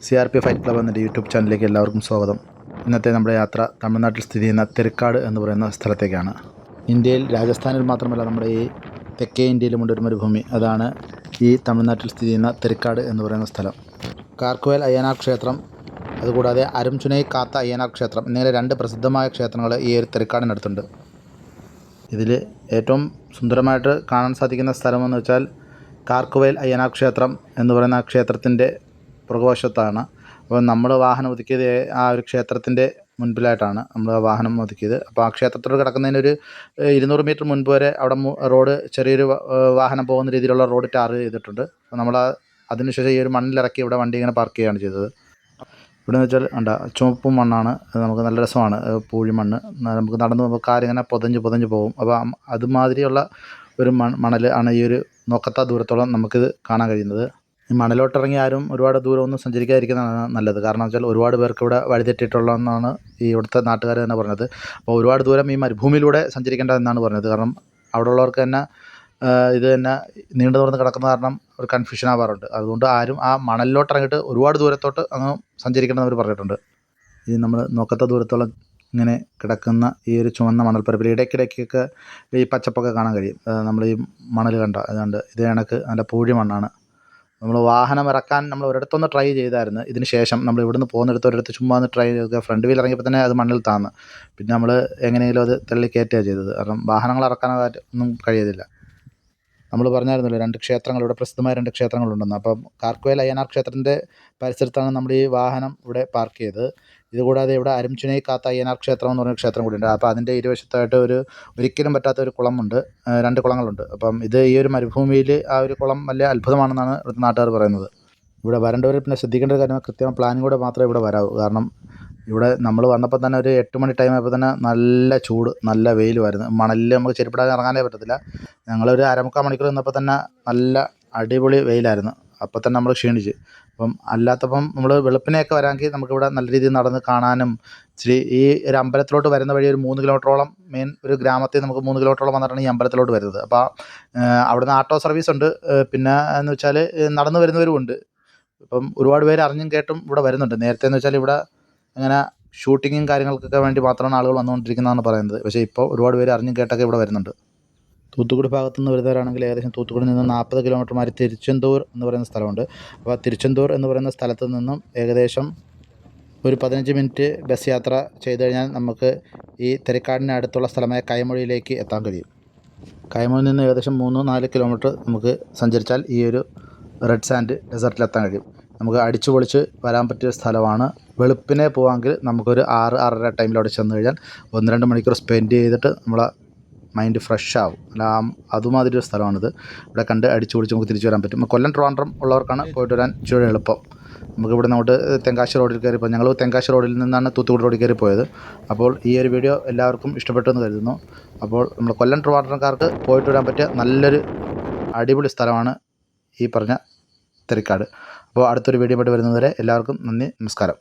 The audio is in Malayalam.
CRP ഫൈറ്റ് ക്ലബ് എന്ന യൂട്യൂബ് ചാനലിലേക്ക് എല്ലാവർക്കും സ്വാഗതം. ഇന്നത്തെ നമ്മുടെ യാത്ര തമിഴ്നാട്ടിൽ സ്ഥിതി ചെയ്യുന്ന തെരക്കാട് എന്ന് പറയുന്ന സ്ഥലത്തേക്കാണ്. ഇന്ത്യയിൽ രാജസ്ഥാനിൽ മാത്രമല്ല നമ്മുടെ ഈ തെക്കേ ഇന്ത്യയിലുമുണ്ട് ഒരു മരുഭൂമി. അതാണ് ഈ തമിഴ്നാട്ടിൽ സ്ഥിതി ചെയ്യുന്ന തെരക്കാട് എന്ന് പറയുന്ന സ്ഥലം. കാർക്കുവേൽ അയ്യനാർ ക്ഷേത്രം, അതുകൂടാതെ അരുംചുനൈ കാത്ത അയ്യനാർ ക്ഷേത്രം എന്നിങ്ങനെ രണ്ട് പ്രസിദ്ധമായ ക്ഷേത്രങ്ങൾ ഈ ഒരു തെരക്കാടിനടുത്തുണ്ട്. ഇതിൽ ഏറ്റവും സുന്ദരമായിട്ട് കാണാൻ സാധിക്കുന്ന സ്ഥലമെന്ന് വെച്ചാൽ കാർക്കുവേൽ അയ്യനാർ ക്ഷേത്രം എന്ന് പറയുന്ന ആ ക്ഷേത്രത്തിൻ്റെ പുറകുവശത്താണ്. അപ്പോൾ നമ്മൾ വാഹനം ഒതുക്കിയത് ആ ഒരു ക്ഷേത്രത്തിൻ്റെ മുൻപിലായിട്ടാണ് നമ്മൾ വാഹനം ഒതുക്കിയത്. അപ്പോൾ ആ ക്ഷേത്രത്തോട് കിടക്കുന്നതിനൊരു 200 മീറ്റർ മുൻപ് വരെ അവിടെ റോഡ് ചെറിയൊരു വാഹനം പോകുന്ന രീതിയിലുള്ള റോഡ് ടാർ ചെയ്തിട്ടുണ്ട്. അപ്പോൾ നമ്മൾ അതിനുശേഷം ഈ ഒരു മണ്ണിലിറക്കി ഇവിടെ വണ്ടി ഇങ്ങനെ പാർക്ക് ചെയ്യുകയാണ് ചെയ്തത്. ഇവിടെ എന്ന് വെച്ചാൽ ചുവപ്പ് മണ്ണാണ്, നമുക്ക് നല്ല രസമാണ്. പൂഴി മണ്ണ് നമുക്ക് നടന്ന് പോകുമ്പോൾ കാലിങ്ങനെ പൊതഞ്ഞ് പോകും. അപ്പോൾ അതുമാതിരിയുള്ള ഒരു മണൽ ആണ് ഈ ഒരു നോക്കത്ത ദൂരത്തോളം നമുക്കിത് കാണാൻ കഴിയുന്നത്. ഈ മണലോട്ടിറങ്ങി ആരും ഒരുപാട് ദൂരമൊന്നും സഞ്ചരിക്കാതിരിക്കുന്നതാണ് നല്ലത്. കാരണം വെച്ചാൽ ഒരുപാട് പേർക്ക് ഇവിടെ വഴിതെറ്റിയിട്ടുള്ളതെന്നാണ് ഈ ഇവിടുത്തെ നാട്ടുകാർ തന്നെ പറഞ്ഞത്. അപ്പോൾ ഒരുപാട് ദൂരം ഈ മരുഭൂമിയിലൂടെ സഞ്ചരിക്കേണ്ടതെന്നാണ് പറഞ്ഞത്. കാരണം അവിടെ ഉള്ളവർക്ക് തന്നെ ഇത് തന്നെ നീണ്ടു തുറന്ന് കിടക്കുന്ന കാരണം ഒരു കൺഫ്യൂഷൻ ആവാറുണ്ട്. അതുകൊണ്ട് ആരും ആ മണലിലോട്ടിറങ്ങിയിട്ട് ഒരുപാട് ദൂരത്തോട്ട് അങ്ങ് സഞ്ചരിക്കണമെന്ന് അവർ പറഞ്ഞിട്ടുണ്ട്. ഈ നമ്മൾ നോക്കത്ത ദൂരത്തോളം ഇങ്ങനെ കിടക്കുന്ന ഈ ഒരു ചുവന്ന മണൽപ്പരപ്പിൽ ഇടയ്ക്കിടയ്ക്കൊക്കെ ഈ പച്ചപ്പൊക്കെ കാണാൻ കഴിയും. നമ്മൾ ഈ മണൽ അതുകൊണ്ട് ഇത് കണക്ക് നല്ല പൂഴി മണ്ണാണ്. നമ്മൾ വാഹനം ഇറക്കാൻ നമ്മൾ ഒരിടത്തൊന്ന് ട്രൈ ചെയ്തായിരുന്നു. ഇതിന് ശേഷം നമ്മൾ ഇവിടുന്ന് പോകുന്നിടത്ത് ഒരിടത്ത് ചുമ്മാ ഒന്ന് ട്രൈ ചെയ്ത് ഫ്രണ്ട് വീൽ ഇറങ്ങിയപ്പോൾ തന്നെ അത് മണ്ണിൽ താന്ന്. പിന്നെ നമ്മൾ എങ്ങനെയെങ്കിലും അത് തള്ളി കയറ്റുകയാണ് ചെയ്തത്. കാരണം വാഹനങ്ങൾ ഇറക്കാനായിട്ട് ഒന്നും കഴിയത്തില്ല. നമ്മൾ പറഞ്ഞായിരുന്നല്ലോ 2 ക്ഷേത്രങ്ങൾ ഇവിടെ പ്രസിദ്ധമായ 2 ക്ഷേത്രങ്ങളുണ്ടെന്ന്. അപ്പം കാർക്കുവേൽ അയ്യനാർ ക്ഷേത്രത്തിൻ്റെ പരിസരത്താണ് നമ്മൾ ഈ വാഹനം ഇവിടെ പാർക്ക് ചെയ്തത്. ഇതുകൂടാതെ ഇവിടെ അരുംചുനൈ കാത്ത അയ്യനാർ ക്ഷേത്രം എന്ന് പറഞ്ഞ ക്ഷേത്രം കൂടിയുണ്ട്. അപ്പോൾ അതിൻ്റെ ഇരുവശത്തായിട്ട് ഒരിക്കലും പറ്റാത്ത ഒരു കുളമുണ്ട്, 2 കുളങ്ങളുണ്ട്. അപ്പം ഇത് ഈ ഒരു മരുഭൂമിയിൽ ആ ഒരു കുളം വലിയ അത്ഭുതമാണെന്നാണ് ഇവിടുത്തെ നാട്ടുകാർ പറയുന്നത്. ഇവിടെ വരേണ്ടവർ പിന്നെ ശ്രദ്ധിക്കേണ്ട ഒരു കാര്യം, കൃത്യമായ പ്ലാനിങ്ങോടെ മാത്രമേ ഇവിടെ വരാവൂ. കാരണം ഇവിടെ നമ്മൾ വന്നപ്പോൾ തന്നെ ഒരു 8 മണി ടൈം ആയപ്പോൾ തന്നെ നല്ല ചൂട്, നല്ല വെയിലുമായിരുന്നു. മണലിൽ നമുക്ക് ചെരുപ്പിടാതെ ഇറങ്ങാനേ പറ്റത്തില്ല. ഞങ്ങളൊരു 3/4 മണിക്കൂർ നിന്നപ്പോൾ തന്നെ നല്ല അടിപൊളി വെയിലായിരുന്നു. അപ്പോൾ തന്നെ നമ്മൾ ക്ഷീണിച്ച്. അപ്പം അല്ലാത്തപ്പം നമ്മൾ വെളുപ്പിനെയൊക്കെ വരാമെങ്കിൽ നമുക്കിവിടെ നല്ല രീതിയിൽ നടന്ന് കാണാനും ഈ ഒരു അമ്പലത്തിലോട്ട് വരുന്ന വഴി ഒരു 3 കിലോമീറ്ററോളം മെയിൻ ഒരു ഗ്രാമത്തിൽ നമുക്ക് 3 കിലോമീറ്ററോളം വന്നിട്ടാണ് ഈ അമ്പലത്തിലോട്ട് വരുന്നത്. അപ്പോൾ അവിടുന്ന് ആട്ടോ സർവീസ് ഉണ്ട്. പിന്നെ എന്ന് വെച്ചാൽ നടന്നു വരുന്നവരും ഉണ്ട്. ഇപ്പം ഒരുപാട് പേര് അറിഞ്ഞും കേട്ടും ഇവിടെ വരുന്നുണ്ട്. നേരത്തെ എന്ന് വെച്ചാൽ ഇവിടെ അങ്ങനെ ഷൂട്ടിങ്ങും കാര്യങ്ങൾക്കൊക്കെ വേണ്ടി മാത്രമാണ് ആളുകൾ വന്നുകൊണ്ടിരിക്കുന്നതെന്നാണ് പറയുന്നത്. പക്ഷേ ഇപ്പോൾ ഒരുപാട് പേര് അറിഞ്ഞും കേട്ടൊക്കെ ഇവിടെ വരുന്നുണ്ട്. തൂത്തുക്കുടി ഭാഗത്തുനിന്ന് വരുന്നവരാണെങ്കിൽ ഏകദേശം തൂത്തുക്കുടിയിൽ നിന്ന് 40 കിലോമീറ്റർ മാറി തിരുച്ചെന്തൂർ എന്ന് പറയുന്ന സ്ഥലമുണ്ട്. അപ്പോൾ തിരുച്ചെന്തൂർ എന്ന് പറയുന്ന സ്ഥലത്ത് നിന്നും ഏകദേശം ഒരു 15 മിനിറ്റ് ബസ് യാത്ര ചെയ്ത് കഴിഞ്ഞാൽ നമുക്ക് ഈ തെരക്കാടിന് അടുത്തുള്ള സ്ഥലമായ കൈമൊഴിയിലേക്ക് എത്താൻ കഴിയും. കൈമൊഴിയിൽ നിന്ന് ഏകദേശം 3-4 കിലോമീറ്റർ നമുക്ക് സഞ്ചരിച്ചാൽ ഈ ഒരു റെഡ് സാൻഡ് ഡെസേർട്ടിലെത്താൻ കഴിയും. നമുക്ക് അടിച്ചു പൊളിച്ച് വരാൻ പറ്റിയ സ്ഥലമാണ്. വെളുപ്പിനെ പോകാമെങ്കിൽ നമുക്കൊരു 6-6:30 ടൈമിൽ അവിടെ ചെന്ന് കഴിഞ്ഞാൽ 1-2 മണിക്കൂർ സ്പെൻഡ് ചെയ്തിട്ട് നമ്മളെ മൈൻഡ് ഫ്രഷ് ആവും. അല്ല അതുമാതിരി ഒരു സ്ഥലമാണിത്. ഇവിടെ കണ്ട് അടിച്ചു പൊളിച്ച് നമുക്ക് തിരിച്ചു വരാൻ പറ്റും. കൊല്ലം ട്രിവാൻഡ്രം ഉള്ളവർക്കാണ് പോയിട്ട് വരാൻ ഇച്ചിരി എളുപ്പം. നമുക്കിവിടെ അങ്ങോട്ട് തെങ്കാശി റോഡിൽ കയറിപ്പോൾ ഞങ്ങൾ തെങ്കാശി റോഡിൽ നിന്നാണ് തൂത്തുക്കുടി റോഡിൽ കയറി പോയത്. അപ്പോൾ ഈ ഒരു വീഡിയോ എല്ലാവർക്കും ഇഷ്ടപ്പെട്ടു എന്ന് കരുതുന്നു. അപ്പോൾ നമ്മൾ കൊല്ലം ട്രിവാൻഡ്രംകാർക്ക് പോയിട്ട് വരാൻ പറ്റിയ നല്ലൊരു അടിപൊളി സ്ഥലമാണ് ഈ പറഞ്ഞ തെരക്കാട്. അപ്പോൾ അടുത്തൊരു വീഡിയോ ആയിട്ട് വരുന്നതുവരെ എല്ലാവർക്കും നന്ദി, നമസ്കാരം.